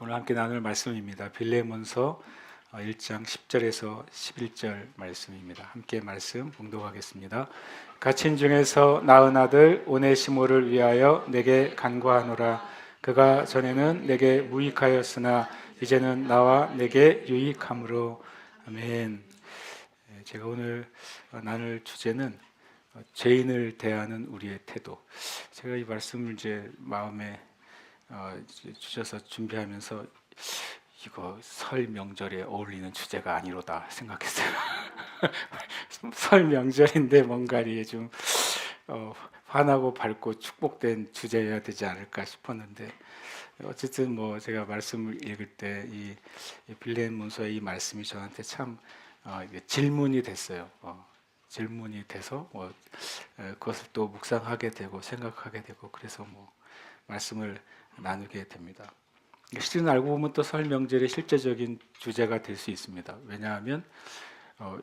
오늘 함께 나눌 말씀입니다. 빌레몬서 1장 10절에서 11절 말씀입니다. 함께 말씀 봉독하겠습니다. 갇힌 중에서 낳은 아들 오네시모를 위하여 내게 간구하노라. 그가 전에는 내게 무익하였으나 이제는 나와 내게 유익함으로. 아멘. 제가 오늘 나눌 주제는 죄인을 대하는 우리의 태도. 제가 이 말씀을 이제 마음에 주셔서 준비하면서 이거 설 명절에 어울리는 주제가 아니로다 생각했어요. 설 명절인데 뭔가 좀 환하고 밝고 축복된 주제여야 되지 않을까 싶었는데, 어쨌든 뭐 제가 말씀을 읽을 때 이 빌레몬서의 이 말씀이 저한테 참 질문이 됐어요. 질문이 돼서 그것을 또 묵상하게 되고 생각하게 되고, 그래서 말씀을 나누게 됩니다. 실은 알고 보면 또 설 명절의 실제적인 주제가 될 수 있습니다. 왜냐하면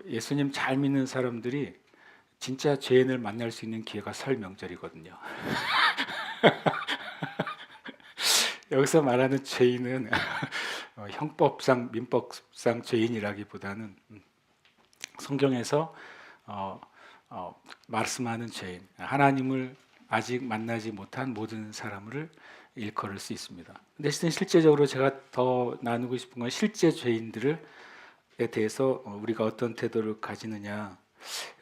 예수님 잘 믿는 사람들이 진짜 죄인을 만날 수 있는 기회가 설 명절이거든요. 여기서 말하는 죄인은 형법상 민법상 죄인이라기보다는 성경에서 말씀하는 죄인, 하나님을 아직 만나지 못한 모든 사람을 일컬을 수 있습니다. 근데 실제적으로 제가 더 나누고 싶은 건 실제 죄인들에 대해서 우리가 어떤 태도를 가지느냐,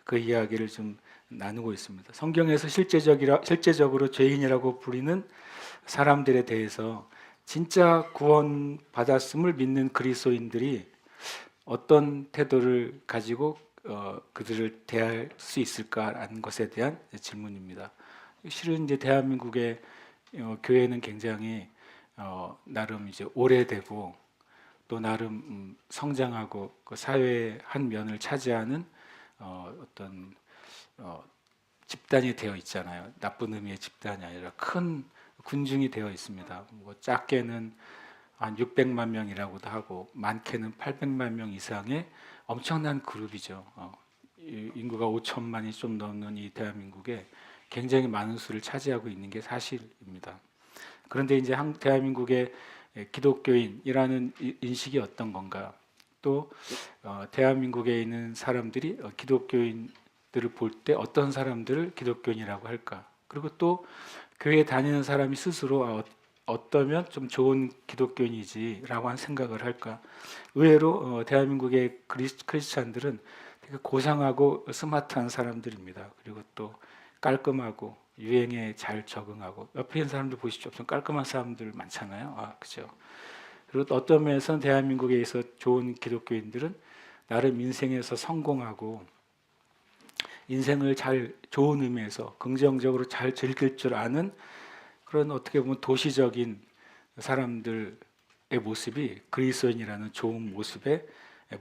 그 이야기를 좀 나누고 있습니다. 성경에서 실제적으로 죄인이라고 부리는 사람들에 대해서 진짜 구원받았음을 믿는 그리스도인들이 어떤 태도를 가지고 그들을 대할 수 있을까라는 것에 대한 질문입니다. 실은 이제 대한민국의 교회는 굉장히 나름 이제 오래되고 또 나름 성장하고 그 사회의 한 면을 차지하는 어떤 집단이 되어 있잖아요. 나쁜 의미의 집단이 아니라 큰 군중이 되어 있습니다. 작게는 한 600만 명이라고도 하고 많게는 800만 명 이상의 엄청난 그룹이죠. 인구가 5천만이 좀 넘는 이 대한민국에 굉장히 많은 수를 차지하고 있는 게 사실입니다. 그런데 이제 대한민국의 기독교인이라는 인식이 어떤 건가? 또 대한민국에 있는 사람들이 기독교인들을 볼 때 어떤 사람들을 기독교인이라고 할까? 그리고 또 교회 다니는 사람이 스스로 어떠면 좀 좋은 기독교인이지라고 하는 생각을 할까? 의외로 대한민국의 크리스찬들은 되게 고상하고 스마트한 사람들입니다. 그리고 또 깔끔하고 유행에 잘 적응하고, 옆에 있는 사람들 보시죠. 좀 깔끔한 사람들 많잖아요. 그죠? 그리고 또 어떤 면에서는 대한민국에 있어 좋은 기독교인들은 나름 인생에서 성공하고 인생을 잘 좋은 의미에서 긍정적으로 잘 즐길 줄 아는 그런 어떻게 보면 도시적인 사람들의 모습이 그리스도인이라는 좋은 모습의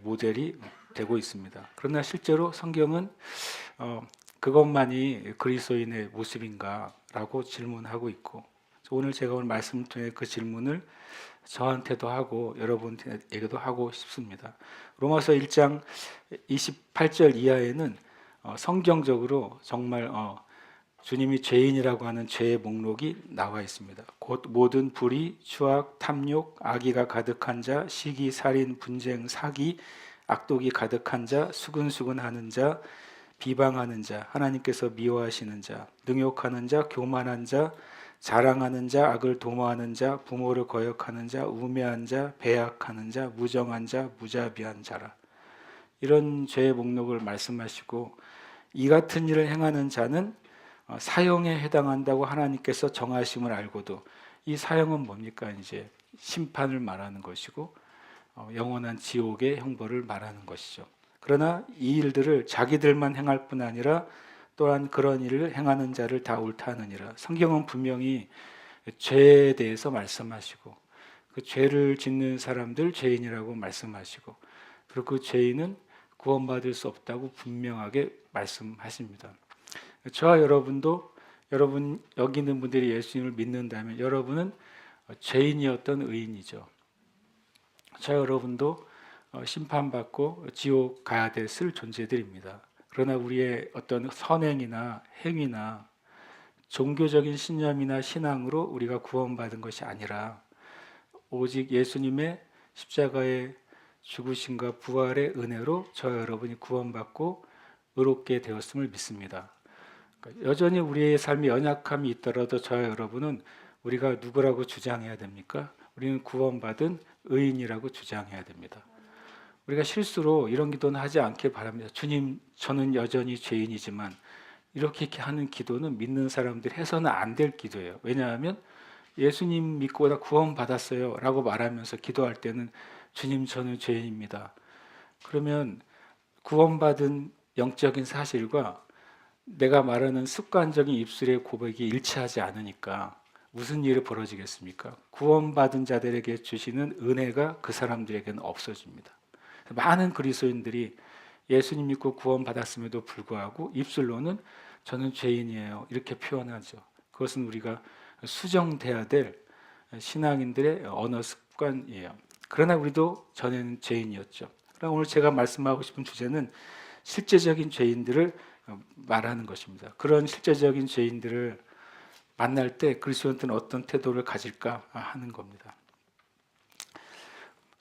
모델이 되고 있습니다. 그러나 실제로 성경은 그것만이 그리스도인의 모습인가라고 질문하고 있고, 오늘 제가 오늘 말씀을 통해 그 질문을 저한테도 하고 여러분에게도 하고 싶습니다. 로마서 1장 28절 이하에는 성경적으로 정말 주님이 죄인이라고 하는 죄의 목록이 나와 있습니다. 곧 모든 불의, 추악, 탐욕, 악의가 가득한 자, 시기, 살인, 분쟁, 사기, 악독이 가득한 자, 수근수근하는 자, 비방하는 자, 하나님께서 미워하시는 자, 능욕하는 자, 교만한 자, 자랑하는 자, 악을 도모하는 자, 부모를 거역하는 자, 우매한 자, 배약하는 자, 무정한 자, 무자비한 자라. 이런 죄의 목록을 말씀하시고, 이 같은 일을 행하는 자는 사형에 해당한다고 하나님께서 정하심을 알고도, 이 사형은 뭡니까? 이제 심판을 말하는 것이고 영원한 지옥의 형벌을 말하는 것이죠. 그러나 이 일들을 자기들만 행할 뿐 아니라 또한 그런 일을 행하는 자를 다 옳다 하느니라. 성경은 분명히 죄에 대해서 말씀하시고, 그 죄를 짓는 사람들 죄인이라고 말씀하시고, 그리고 그 죄인은 구원받을 수 없다고 분명하게 말씀하십니다. 저와 여러분도, 여러분 여기 있는 분들이 예수님을 믿는다면 여러분은 죄인이었던 의인이죠. 저 여러분도 심판받고 지옥 가야 됐을 존재들입니다. 그러나 우리의 어떤 선행이나 행위나 종교적인 신념이나 신앙으로 우리가 구원받은 것이 아니라 오직 예수님의 십자가의 죽으심과 부활의 은혜로 저와 여러분이 구원받고 의롭게 되었음을 믿습니다. 그러니까 여전히 우리의 삶에 연약함이 있더라도 저와 여러분은 우리가 누구라고 주장해야 됩니까? 우리는 구원받은 의인이라고 주장해야 됩니다. 우리가 실수로 이런 기도는 하지 않길 바랍니다. 주님, 저는 여전히 죄인이지만 이렇게 하는 기도는 믿는 사람들이 해서는 안 될 기도예요. 왜냐하면 예수님 믿고 나 구원받았어요 라고 말하면서 기도할 때는 주님, 저는 죄인입니다. 그러면 구원받은 영적인 사실과 내가 말하는 습관적인 입술의 고백이 일치하지 않으니까 무슨 일이 벌어지겠습니까? 구원받은 자들에게 주시는 은혜가 그 사람들에게는 없어집니다. 많은 그리스도인들이 예수님 믿고 구원받았음에도 불구하고 입술로는 저는 죄인이에요 이렇게 표현하죠. 그것은 우리가 수정돼야 될 신앙인들의 언어 습관이에요. 그러나 우리도 전에는 죄인이었죠. 그러나 오늘 제가 말씀하고 싶은 주제는 실제적인 죄인들을 말하는 것입니다. 그런 실제적인 죄인들을 만날 때 그리스도인들은 어떤 태도를 가질까 하는 겁니다.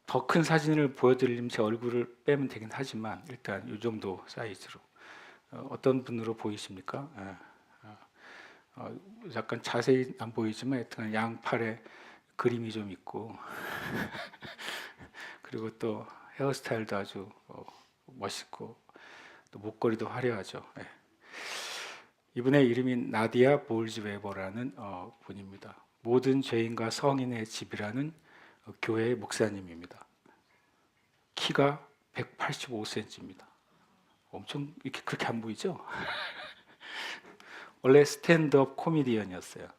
더 큰 사진을 보여드리려면 제 얼굴을 빼면 되긴 하지만 일단 이 정도 사이즈로 어떤 분으로 보이십니까? 약간 자세히 안 보이지만 하여튼 양팔에 그림이 좀 있고 그리고 또 헤어스타일도 아주 멋있고 또 목걸이도 화려하죠. 예. 이분의 이름이 나디아 볼즈웨버라는 분입니다. 모든 죄인과 성인의 집이라는 교회의 목사님입니다. 키가 185cm입니다. 엄청 이렇게 그렇게 안 보이죠? 원래 스탠드업 코미디언이었어요.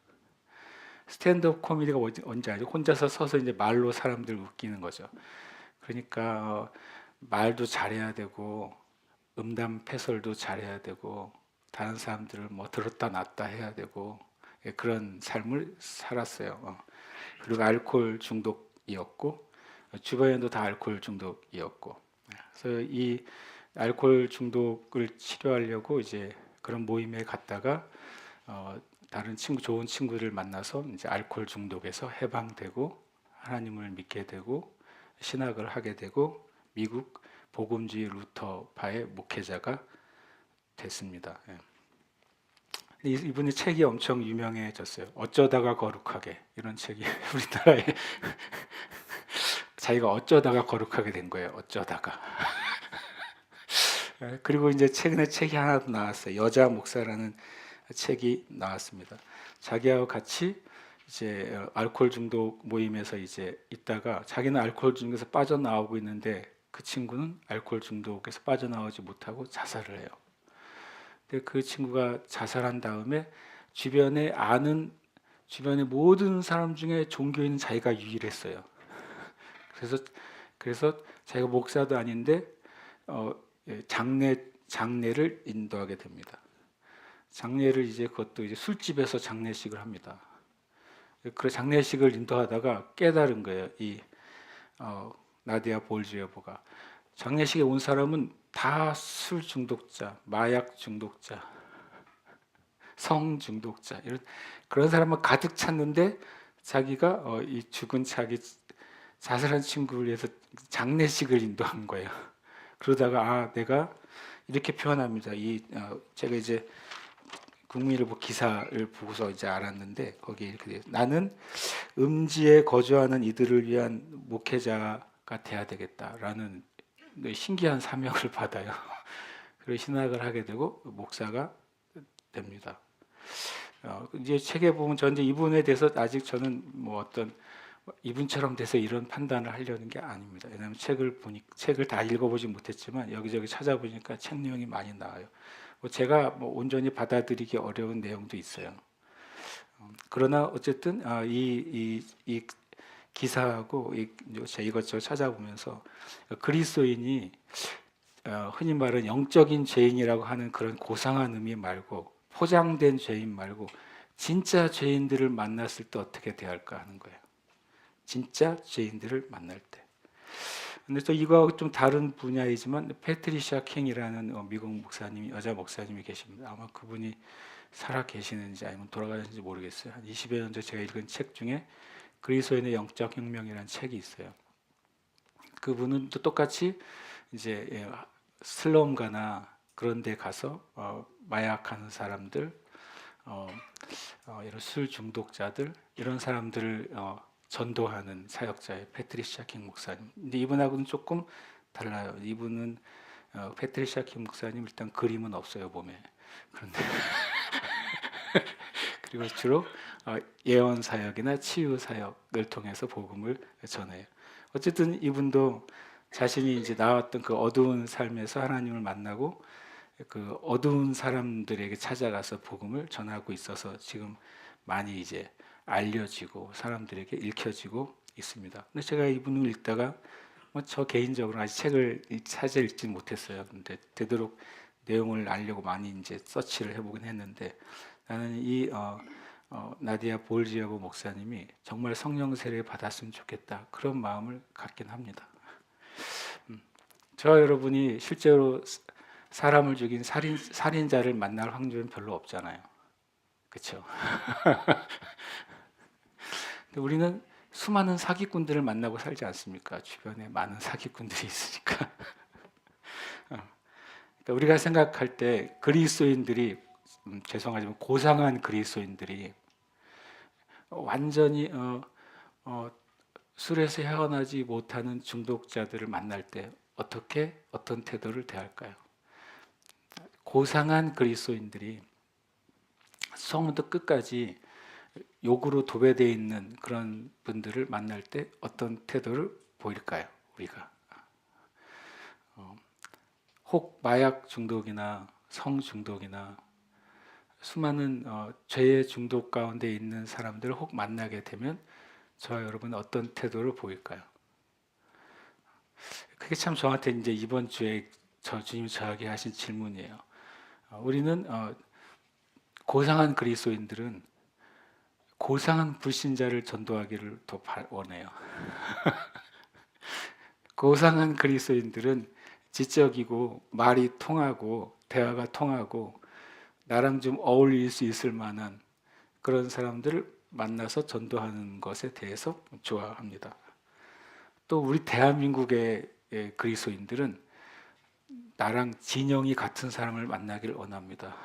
스탠드업 코미디가 언제 알죠? 혼자서 서서 이제 말로 사람들 웃기는 거죠. 그러니까 말도 잘해야 되고 음담 패설도 잘해야 되고 다른 사람들을 뭐 들었다 놨다 해야 되고 그런 삶을 살았어요. 그리고 알코올 중독이었고 주변에도 다 알코올 중독이었고 그래서 이 알코올 중독을 치료하려고 이제 그런 모임에 갔다가 다른 친구 좋은 친구를 만나서 이제 알코올 중독에서 해방되고 하나님을 믿게 되고 신학을 하게 되고 미국 복음주의 루터파의 목회자가 됐습니다. 이분의 책이 엄청 유명해졌어요. 어쩌다가 거룩하게 이런 책이 우리나라에 자기가 어쩌다가 거룩하게 된 거예요. 어쩌다가. 그리고 이제 최근에 책이 하나 더 나왔어요. 여자 목사라는 책이 나왔습니다. 자기하고 같이 이제 알코올 중독 모임에서 이제 있다가 자기는 알코올 중독에서 빠져나오고 있는데 그 친구는 알코올 중독에서 빠져나오지 못하고 자살을 해요. 근데 그 친구가 자살한 다음에 주변에 모든 사람 중에 종교인은 자기가 유일했어요. 그래서 자기가 목사도 아닌데 장례를 인도하게 됩니다. 장례를 그것도 이제 술집에서 장례식을 합니다. 그 장례식을 인도하다가 깨달은 거예요. 이 나디아 볼즈웨버가 장례식에 온 사람은 다 술 중독자, 마약 중독자, 성 중독자 그런 사람만 가득 찼는데 자기가 이 죽은 자기 자살한 친구를 위해서 장례식을 인도한 거예요. 그러다가 내가 이렇게 표현합니다. 제가 이제 국민일보 기사를 보고서 이제 알았는데 거기에 이렇게 돼요. 나는 음지에 거주하는 이들을 위한 목회자가 돼야 되겠다라는 신기한 사명을 받아요. 그리고 신학을 하게 되고 목사가 됩니다. 이제 책에 보면 저는 이분에 대해서 아직 저는 뭐 어떤 이분처럼 돼서 이런 판단을 하려는 게 아닙니다. 왜냐하면 책을 다 읽어보지 못했지만 여기저기 찾아보니까 책 내용이 많이 나와요. 제가 온전히 받아들이기 어려운 내용도 있어요. 그러나 어쨌든 이 기사하고 제가 이것저것 찾아보면서 그리스도인이 흔히 말하는 영적인 죄인이라고 하는 그런 고상한 의미 말고 포장된 죄인 말고 진짜 죄인들을 만났을 때 어떻게 대할까 하는 거예요. 진짜 죄인들을 만날 때. 근데 또 이거하고 좀 다른 분야이지만 패트리샤 킹이라는 미국 목사님이 여자 목사님이 계십니다. 아마 그분이 살아 계시는지 아니면 돌아가셨는지 모르겠어요. 한 20여 년 전에 제가 읽은 책 중에 그리스도인의 영적 혁명이라는 책이 있어요. 그분은 또 똑같이 이제 슬럼가나 그런 데 가서 마약하는 사람들, 이런 술 중독자들 이런 사람들을 전도하는 사역자예요. 패트리샤 킹 목사님. 근데 이분하고는 조금 달라요. 이분은 패트리샤 킹 목사님 일단 그림은 없어요 몸에. 그런데 그리고 주로 예언 사역이나 치유 사역을 통해서 복음을 전해요. 어쨌든 이분도 자신이 이제 나왔던 그 어두운 삶에서 하나님을 만나고 그 어두운 사람들에게 찾아가서 복음을 전하고 있어서 지금 많이 이제 알려지고 사람들에게 읽혀지고 있습니다. 근데 제가 이분을 읽다가 저 개인적으로 아직 책을 찾아 읽지 못했어요. 근데 되도록 내용을 알려고 많이 이제 서치를 해보긴 했는데 나는 이 나디아 볼지아고 목사님이 정말 성령 세례 받았으면 좋겠다 그런 마음을 갖긴 합니다. 저 여러분이 실제로 사람을 죽인 살인자를 만날 확률은 별로 없잖아요. 그렇죠? 우리는 수많은 사기꾼들을 만나고 살지 않습니까? 주변에 많은 사기꾼들이 있으니까. 그러니까 우리가 생각할 때 그리스도인들이 죄송하지만 고상한 그리스도인들이 완전히 술에서 헤어나지 못하는 중독자들을 만날 때 어떤 태도를 대할까요? 고상한 그리스도인들이 처음부터 끝까지 욕으로 도배되어 있는 그런 분들을 만날 때 어떤 태도를 보일까요? 우리가 혹 마약 중독이나 성 중독이나 수많은 죄의 중독 가운데 있는 사람들을 혹 만나게 되면 저와 여러분은 어떤 태도를 보일까요? 그게 참 저한테 이제 이번 주에 주님이 저에게 하신 질문이에요. 우리는 고상한 그리스도인들은 고상한 불신자를 전도하기를 더 원해요. 고상한 그리스도인들은 지적이고 말이 통하고 대화가 통하고 나랑 좀 어울릴 수 있을 만한 그런 사람들을 만나서 전도하는 것에 대해서 좋아합니다. 또 우리 대한민국의 그리스도인들은 나랑 진영이 같은 사람을 만나기를 원합니다.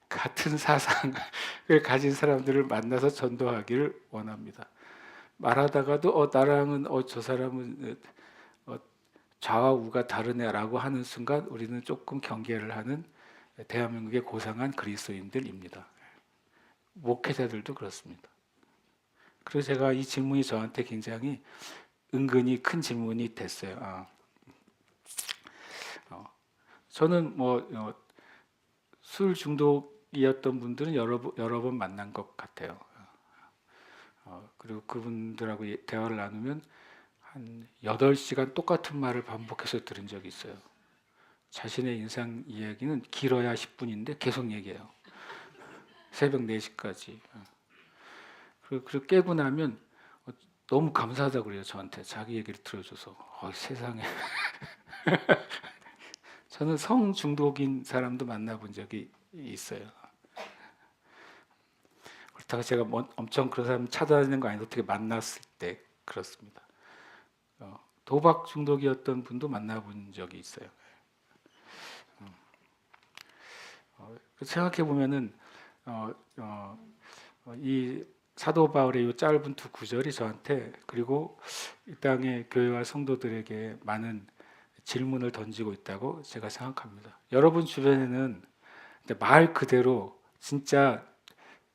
같은 사상을 가진 사람들을 만나서 전도하기를 원합니다. 말하다가도 나랑은 저 사람은 좌와 우가 다르네라고 하는 순간 우리는 조금 경계를 하는 대한민국의 고상한 그리스도인들입니다. 목회자들도 그렇습니다. 그래서 제가 이 질문이 저한테 굉장히 은근히 큰 질문이 됐어요. 저는 술 중독이었던 분들은 여러 번 만난 것 같아요. 그리고 그분들하고 대화를 나누면 한 8시간 똑같은 말을 반복해서 들은 적이 있어요. 자신의 인생 이야기는 길어야 10분인데 계속 얘기해요. 새벽 4시까지. 그리고 깨고 나면 너무 감사하다고 그래요. 저한테 자기 얘기를 들어줘서. 세상에. 저는 성 중독인 사람도 만나본 적이 있어요. 그렇다고 제가 엄청 그런 사람 찾아다니는 거 아닌데 어떻게 만났을 때 그렇습니다. 도박 중독이었던 분도 만나본 적이 있어요. 생각해 보면은 이 사도 바울의 이 짧은 두 구절이 저한테 그리고 이 땅의 교회와 성도들에게 많은 질문을 던지고 있다고 제가 생각합니다. 여러분 주변에는 말 그대로 진짜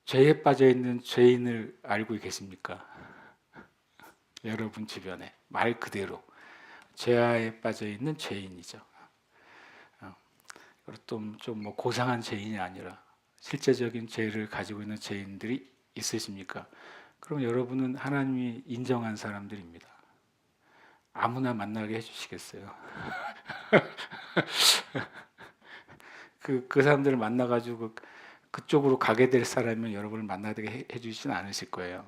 죄에 빠져 있는 죄인을 알고 계십니까? 여러분 주변에 말 그대로 죄에 빠져 있는 죄인이죠. 좀 고상한 죄인이 아니라 실제적인 죄를 가지고 있는 죄인들이 있으십니까? 그럼 여러분은 하나님이 인정한 사람들입니다. 아무나 만나게 해주시겠어요? 그 사람들을 만나가지고 그쪽으로 가게 될 사람이면 여러분을 만나게 해주시진 않으실 거예요.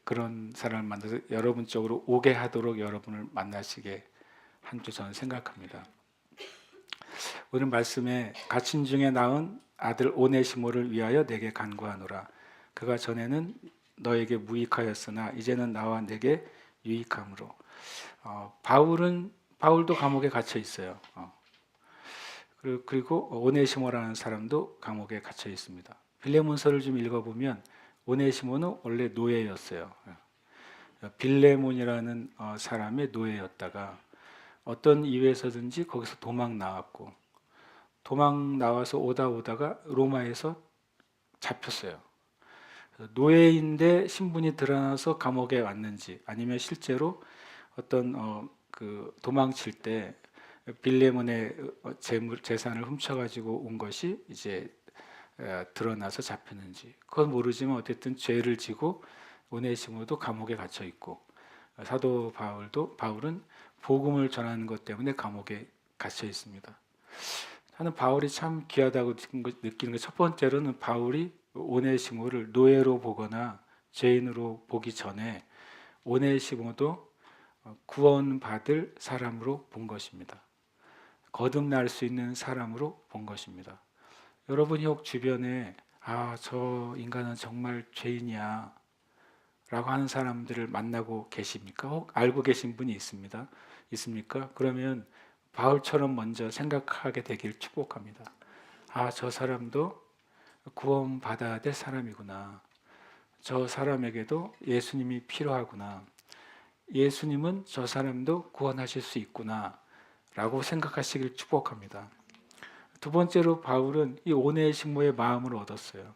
그런 사람을 만나서 여러분 쪽으로 오게 하도록 여러분을 만나시게 한 줄 저는 생각합니다. 오늘 말씀에 갇힌 중에 낳은 아들 오네시모를 위하여 내게 간구하노라. 그가 전에는 너에게 무익하였으나 이제는 나와 내게 유익함으로. 바울도 감옥에 갇혀 있어요. 그리고 오네시모라는 사람도 감옥에 갇혀 있습니다. 빌레몬서를 좀 읽어보면 오네시모는 원래 노예였어요. 빌레몬이라는 사람의 노예였다가 어떤 이유에서든지 거기서 도망 나왔고, 도망 나와서 오다가 로마에서 잡혔어요. 노예인데 신분이 드러나서 감옥에 왔는지, 아니면 실제로 어떤 그 도망칠 때 빌레몬의 재산을 훔쳐가지고 온 것이 이제 드러나서 잡혔는지, 그건 모르지만 어쨌든 죄를 지고 오네시모도 감옥에 갇혀 있고, 사도 바울은 복음을 전하는 것 때문에 감옥에 갇혀 있습니다. 저는 바울이 참 귀하다고 느끼는 것, 첫 번째로는 바울이 오네시모를 노예로 보거나 죄인으로 보기 전에 오네시모도 구원받을 사람으로 본 것입니다. 거듭날 수 있는 사람으로 본 것입니다. 여러분이 혹 주변에 저 인간은 정말 죄인이야 라고 하는 사람들을 만나고 계십니까? 혹 알고 계신 분이 있습니까? 그러면 바울처럼 먼저 생각하게 되길 축복합니다. 저 사람도 구원받아야 될 사람이구나. 저 사람에게도 예수님이 필요하구나. 예수님은 저 사람도 구원하실 수 있구나 라고 생각하시길 축복합니다. 두 번째로 바울은 이 오네시모의 마음을 얻었어요.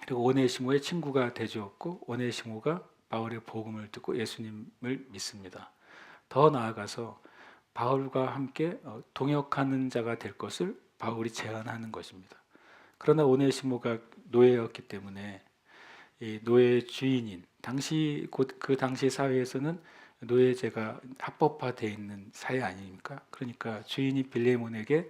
그리고 오네시모의 친구가 되주었고, 오네시모가 바울의 복음을 듣고 예수님을 믿습니다. 더 나아가서 바울과 함께 동역하는 자가 될 것을 바울이 제안하는 것입니다. 그러나 오네시모가 노예였기 때문에 이 노예의 주인인, 그 당시 사회에서는 노예제가 합법화되어 있는 사회 아닙니까? 그러니까 주인이 빌레몬에게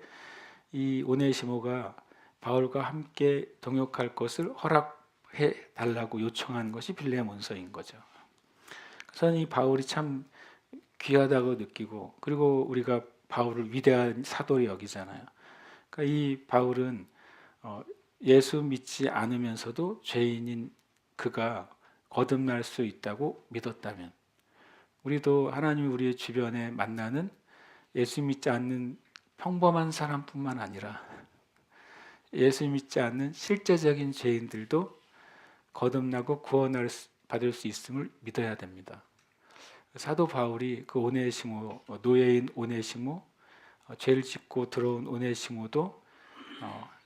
이 오네시모가 바울과 함께 동역할 것을 허락해 달라고 요청한 것이 빌레몬서인 거죠. 저는 이 바울이 참 귀하다고 느끼고, 그리고 우리가 바울을 위대한 사도로 여기잖아요. 그러니까 이 바울은 예수 믿지 않으면서도 죄인인 그가 거듭날 수 있다고 믿었다면, 우리도 하나님이 우리의 주변에 만나는 예수 믿지 않는 평범한 사람뿐만 아니라 예수 믿지 않는 실제적인 죄인들도 거듭나고 구원을 받을 수 있음을 믿어야 됩니다. 사도 바울이 그 오네시모, 노예인 오네시모, 죄를 짓고 들어온 오네시모도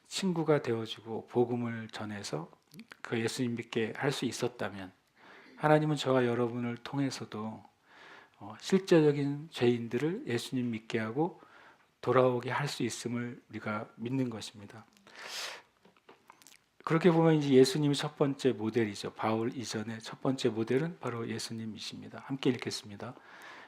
친구가 되어주고 복음을 전해서 그 예수님 믿게 할 수 있었다면, 하나님은 저와 여러분을 통해서도 실제적인 죄인들을 예수님 믿게 하고 돌아오게 할 수 있음을 우리가 믿는 것입니다. 그렇게 보면 이제 예수님이 첫 번째 모델이죠. 바울 이전의 첫 번째 모델은 바로 예수님이십니다. 함께 읽겠습니다.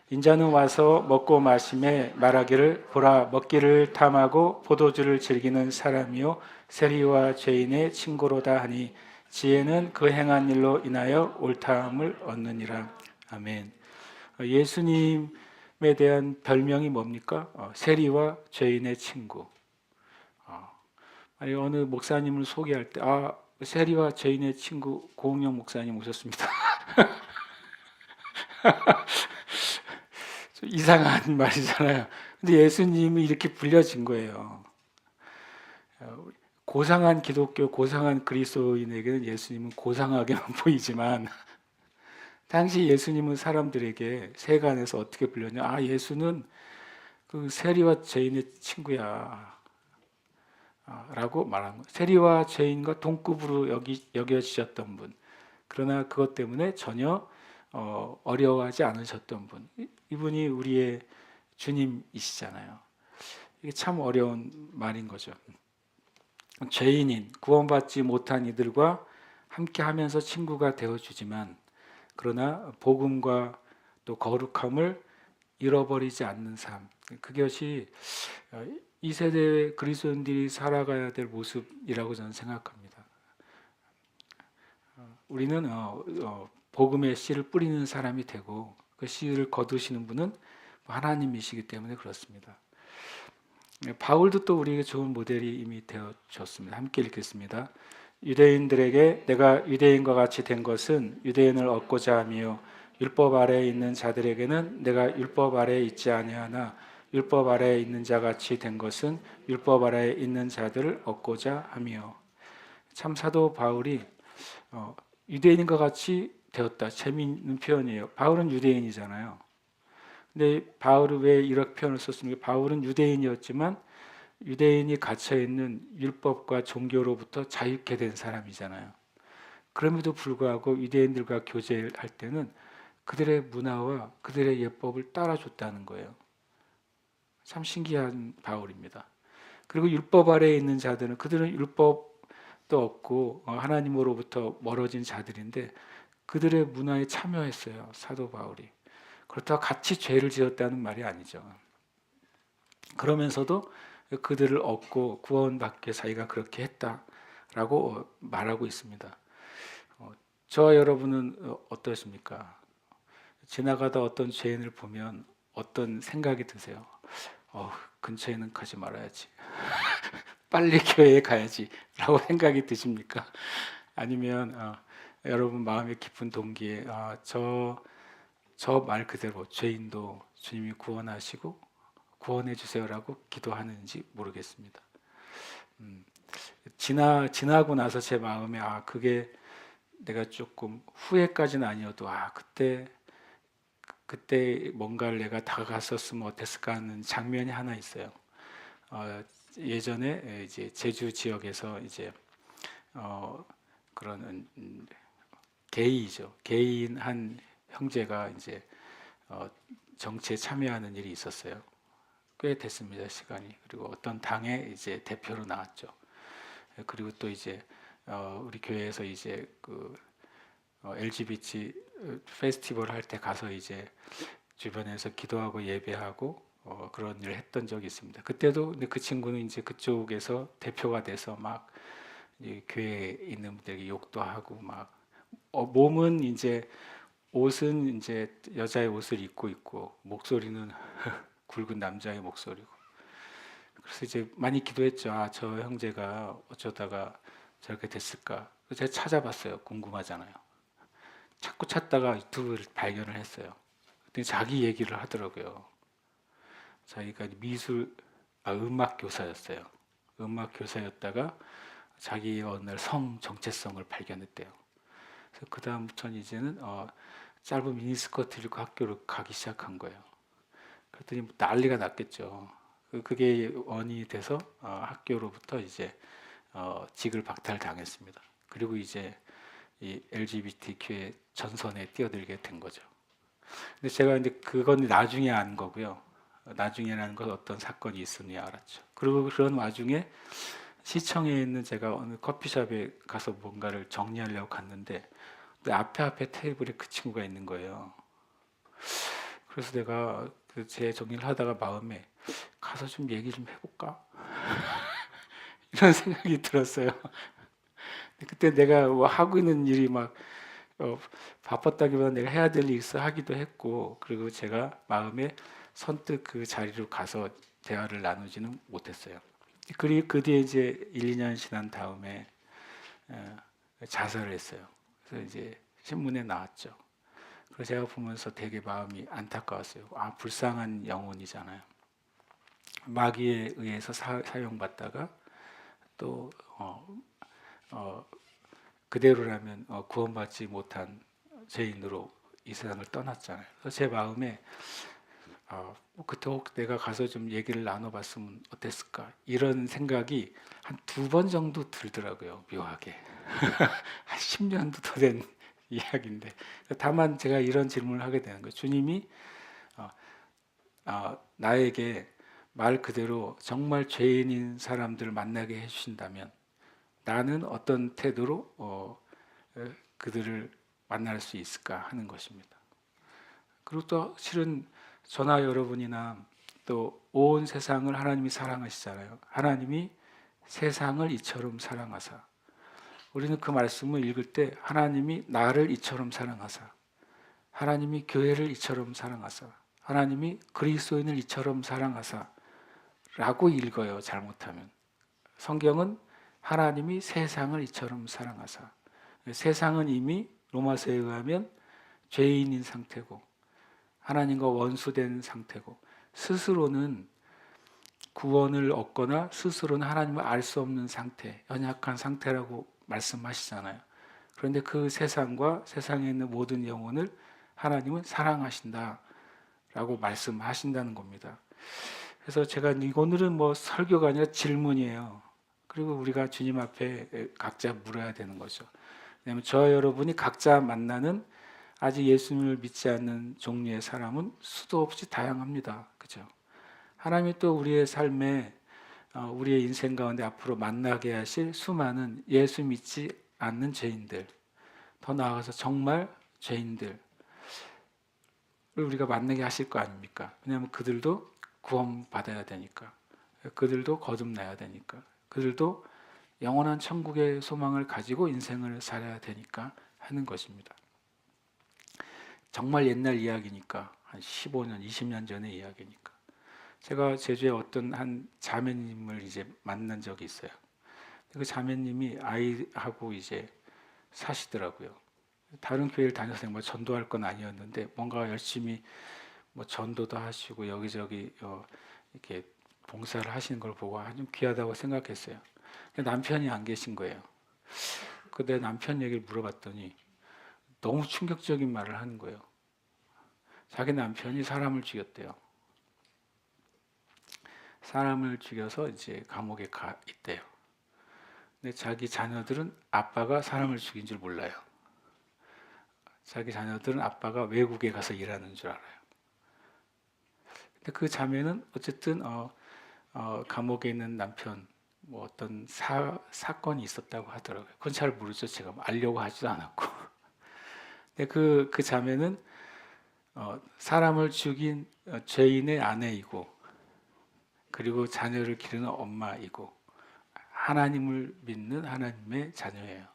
인자는 와서 먹고 마시매 말하기를 보라, 먹기를 탐하고 포도주를 즐기는 사람이요 세리와 죄인의 친구로다 하니 지혜는 그 행한 일로 인하여 옳다함을 얻느니라. 아멘. 예수님에 대한 별명이 뭡니까? 세리와 죄인의 친구. 아니, 어느 목사님을 소개할 때 세리와 죄인의 친구 고흥영 목사님 오셨습니다. 이상한 말이잖아요. 근데 예수님이 이렇게 불려진 거예요. 고상한 기독교, 고상한 그리스도인에게는 예수님은 고상하게만 보이지만, 당시 예수님은 사람들에게 세간에서 어떻게 불렸냐? 예수는 그 세리와 죄인의 친구야 라고 말한 거예요. 세리와 죄인과 동급으로 여겨지셨던 분, 그러나 그것 때문에 전혀 어려워하지 않으셨던 분, 이분이 우리의 주님이시잖아요. 이게 참 어려운 말인 거죠. 죄인인, 구원받지 못한 이들과 함께 하면서 친구가 되어주지만, 그러나 복음과 또 거룩함을 잃어버리지 않는 삶, 그것이 이 세대의 그리스도인들이 살아가야 될 모습이라고 저는 생각합니다. 우리는 복음의 씨를 뿌리는 사람이 되고, 그 씨를 거두시는 분은 하나님이시기 때문에 그렇습니다. 바울도 또 우리에게 좋은 모델이 이미 되어줬습니다. 함께 읽겠습니다. 유대인들에게 내가 유대인과 같이 된 것은 유대인을 얻고자 함이요 율법 아래에 있는 자들에게는 내가 율법 아래에 있지 아니하나 율법 아래에 있는 자 같이 된 것은 율법 아래에 있는 자들을 얻고자 함이요. 참 사도 바울이 유대인과 같이 되었다. 재미있는 표현이에요. 바울은 유대인이잖아요. 근데 바울이 왜 이렇게 표현을 썼습니까? 바울은 유대인이었지만 유대인이 갇혀 있는 율법과 종교로부터 자유케 된 사람이잖아요. 그럼에도 불구하고 유대인들과 교제할 때는 그들의 문화와 그들의 예법을 따라줬다는 거예요. 참 신기한 바울입니다. 그리고 율법 아래에 있는 자들은 그들은 율법도 없고 하나님으로부터 멀어진 자들인데 그들의 문화에 참여했어요. 사도 바울이. 그렇다고 같이 죄를 지었다는 말이 아니죠. 그러면서도 그들을 얻고 구원받게 자기가 그렇게 했다라고 말하고 있습니다. 저와 여러분은 어떠십니까? 지나가다 어떤 죄인을 보면 어떤 생각이 드세요? 근처에는 가지 말아야지. 빨리 교회에 가야지. 라고 생각이 드십니까? 아니면 여러분 마음의 깊은 동기에 저 말 그대로 죄인도 주님이 구원하시고 구원해 주세요라고 기도하는지 모르겠습니다. 지나고 나서 제 마음에 그게 내가 조금 후회까지는 아니어도 그때 뭔가를 내가 다가갔었으면 어땠을까 하는 장면이 하나 있어요. 예전에 이제 제주 지역에서 이제 그런 게이죠. 게이인 한 형제가 이제 정치에 참여하는 일이 있었어요. 꽤 됐습니다, 시간이. 그리고 어떤 당의 이제 대표로 나왔죠. 그리고 또 이제 우리 교회에서 이제 그 LGBT 페스티벌 할 때 가서 이제 주변에서 기도하고 예배하고 그런 일을 했던 적이 있습니다. 그때도 근데 그 친구는 이제 그쪽에서 대표가 돼서 막 교회에 있는 분들에게 욕도 하고 막 몸은 이제 옷은 이제 여자의 옷을 입고 있고 목소리는 굵은 남자의 목소리고 그래서 이제 많이 기도했죠. 저 형제가 어쩌다가 저렇게 됐을까? 제가 찾아봤어요. 궁금하잖아요. 자꾸 찾다가 유튜브를 발견을 했어요. 근데 자기 얘기를 하더라고요. 자기가 음악 교사였어요. 음악 교사였다가 자기 어느 날 성 정체성을 발견했대요. 그래서 그 다음부터는 이제는 짧은 미니스커트를 입고 학교를 가기 시작한 거예요. 그랬더니 난리가 났겠죠. 그게 원인이 돼서 학교로부터 이제 직을 박탈당했습니다. 그리고 이제 이 LGBTQ의 전선에 뛰어들게 된 거죠. 근데 제가 이제 그건 나중에 안 거고요. 나중에라는 건 어떤 사건이 있으니 알았죠. 그리고 그런 와중에 시청에 있는 제가 어느 커피숍에 가서 뭔가를 정리하려고 갔는데 앞에 테이블에 그 친구가 있는 거예요. 그래서 내가 제 정리를 하다가 마음에 가서 좀 얘기 좀 해볼까? 이런 생각이 들었어요. 그때 내가 뭐 하고 있는 일이 막 바빴다기보다 내가 해야 될 일이 있어 하기도 했고 그리고 제가 마음에 선뜻 그 자리로 가서 대화를 나누지는 못했어요. 그리고 그 뒤에 이제 1, 2년 지난 다음에 자살을 했어요. 그래서 이제 신문에 나왔죠. 그래서 제가 보면서 되게 마음이 안타까웠어요. 불쌍한 영혼이잖아요. 마귀에 의해서 사용받다가 또 그대로라면 구원받지 못한 죄인으로 이 세상을 떠났잖아요. 그래서 제 마음에 그때 혹 내가 가서 좀 얘기를 나눠봤으면 어땠을까 이런 생각이 한 2번 정도 들더라고요. 묘하게 한 10년도 더 된 이야기인데 다만 제가 이런 질문을 하게 되는 거예요. 주님이 나에게 말 그대로 정말 죄인인 사람들을 만나게 해주신다면 나는 어떤 태도로 그들을 만날 수 있을까 하는 것입니다. 그리고 또 실은 저나 여러분이나 또 온 세상을 하나님이 사랑하시잖아요. 하나님이 세상을 이처럼 사랑하사 우리는 그 말씀을 읽을 때 하나님이 나를 이처럼 사랑하사 하나님이 교회를 이처럼 사랑하사 하나님이 그리스도인을 이처럼 사랑하사 라고 읽어요. 잘못하면 성경은 하나님이 세상을 이처럼 사랑하사. 세상은 이미 로마서에 의하면 죄인인 상태고 하나님과 원수된 상태고 스스로는 구원을 얻거나 스스로는 하나님을 알 수 없는 상태, 연약한 상태라고 말씀하시잖아요. 그런데 그 세상과 세상에 있는 모든 영혼을 하나님은 사랑하신다 라고 말씀하신다는 겁니다. 그래서 제가 오늘은 뭐 설교가 아니라 질문이에요. 그리고 우리가 주님 앞에 각자 물어야 되는 거죠. 왜냐하면 저와 여러분이 각자 만나는 아직 예수님을 믿지 않는 종류의 사람은 수도 없이 다양합니다. 그죠? 하나님이 또 우리의 삶에 우리의 인생 가운데 앞으로 만나게 하실 수많은 예수 믿지 않는 죄인들, 더 나아가서 정말 죄인들을 우리가 만나게 하실 거 아닙니까? 왜냐하면 그들도 구원받아야 되니까, 그들도 거듭나야 되니까, 그들도 영원한 천국의 소망을 가지고 인생을 살아야 되니까 하는 것입니다. 정말 옛날 이야기니까, 한 15년, 20년 전의 이야기니까. 제가 제주에 어떤 한 자매님을 이제 만난 적이 있어요. 그 자매님이 아이하고 이제 사시더라고요. 다른 교회를 다녀서 뭐 전도할 건 아니었는데 뭔가 열심히 뭐 전도도 하시고 여기저기 이렇게 봉사를 하시는 걸 보고 좀 귀하다고 생각했어요. 근데 남편이 안 계신 거예요. 그 내 남편 얘기를 물어봤더니 너무 충격적인 말을 하는 거예요. 자기 남편이 사람을 죽였대요. 사람을 죽여서 이제 감옥에 가 있대요. 근데 자기 자녀들은 아빠가 사람을 죽인 줄 몰라요. 자기 자녀들은 아빠가 외국에 가서 일하는 줄 알아요. 근데 그 자매는 어쨌든 감옥에 있는 남편 뭐 어떤 사건이 있었다고 하더라고요. 그건 잘 모르죠. 제가 알려고 하지도 않았고. 근데 그 자매는 사람을 죽인 죄인의 아내이고 그리고 자녀를 기르는 엄마이고 하나님을 믿는 하나님의 자녀예요.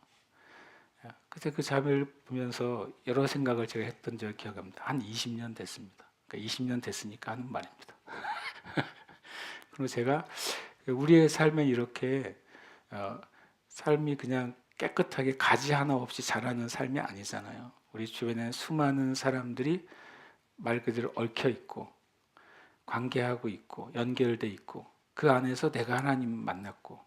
그때 그 자매를 보면서 여러 생각을 제가 했던 적을 기억합니다. 한 20년 됐습니다. 그러니까 20년 됐으니까 하는 말입니다. 그리고 제가 우리의 삶에 이렇게 삶이 그냥 깨끗하게 가지 하나 없이 자라는 삶이 아니잖아요. 우리 주변에 수많은 사람들이 말 그대로 얽혀 있고 관계하고 있고 연결돼 있고 그 안에서 내가 하나님 만났고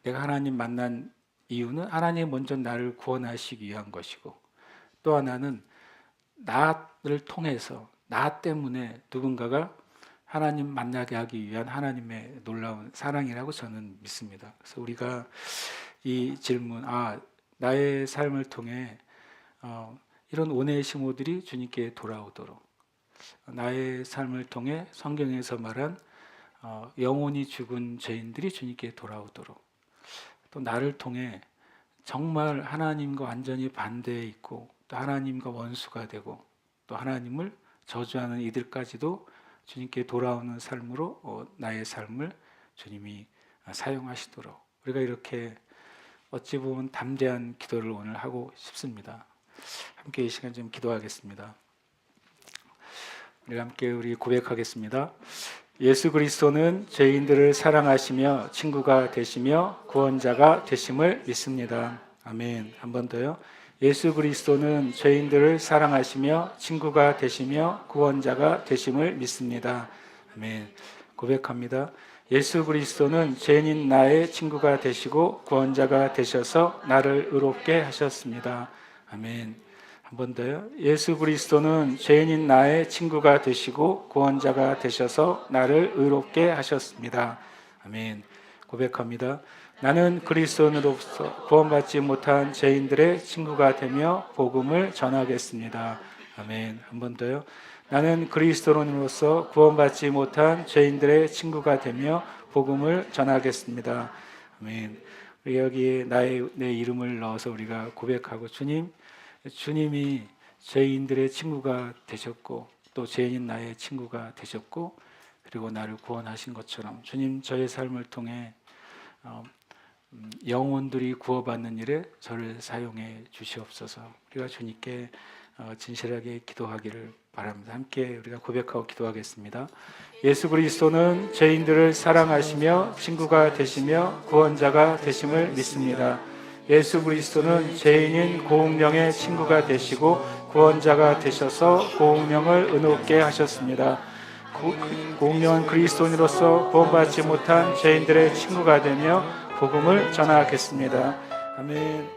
내가 하나님 만난 이유는 하나님이 먼저 나를 구원하시기 위한 것이고 또 하나는 나를 통해서 나 때문에 누군가가 하나님 만나게 하기 위한 하나님의 놀라운 사랑이라고 저는 믿습니다. 그래서 우리가 이 질문, 나의 삶을 통해 이런 오네시모들이 주님께 돌아오도록 나의 삶을 통해 성경에서 말한 영혼이 죽은 죄인들이 주님께 돌아오도록 또 나를 통해 정말 하나님과 완전히 반대에 있고 또 하나님과 원수가 되고 또 하나님을 저주하는 이들까지도 주님께 돌아오는 삶으로 나의 삶을 주님이 사용하시도록 우리가 이렇게 어찌 보면 담대한 기도를 오늘 하고 싶습니다. 함께 이 시간 좀 기도하겠습니다. 우리 함께 고백하겠습니다. 예수 그리스도는 죄인들을 사랑하시며 친구가 되시며 구원자가 되심을 믿습니다. 아멘. 한 번 더요. 예수 그리스도는 죄인들을 사랑하시며 친구가 되시며 구원자가 되심을 믿습니다. 아멘. 고백합니다. 예수 그리스도는 죄인인 나의 친구가 되시고 구원자가 되셔서 나를 의롭게 하셨습니다. 아멘. 한 번 더요. 예수 그리스도는 죄인인 나의 친구가 되시고 구원자가 되셔서 나를 의롭게 하셨습니다. 아멘. 고백합니다. 나는 그리스도인으로서 구원받지 못한 죄인들의 친구가 되며 복음을 전하겠습니다. 아멘. 한 번 더요. 나는 그리스도인으로서 구원받지 못한 죄인들의 친구가 되며 복음을 전하겠습니다. 아멘. 우리 여기에 내 이름을 넣어서 우리가 고백하고 주님이 죄인들의 친구가 되셨고 또 죄인인 나의 친구가 되셨고 그리고 나를 구원하신 것처럼 주님 저의 삶을 통해 영혼들이 구원받는 일에 저를 사용해 주시옵소서. 우리가 주님께 진실하게 기도하기를 바랍니다. 함께 우리가 고백하고 기도하겠습니다. 예수 그리스도는 죄인들을 사랑하시며 친구가 되시며 구원자가 되심을 믿습니다. 예수 그리스도는 죄인인 고운령의 친구가 되시고 구원자가 되셔서 고운령을 의롭게 하셨습니다. 고운령은 그리스도인으로서 구원받지 못한 죄인들의 친구가 되며 복음을 전하겠습니다. 아멘.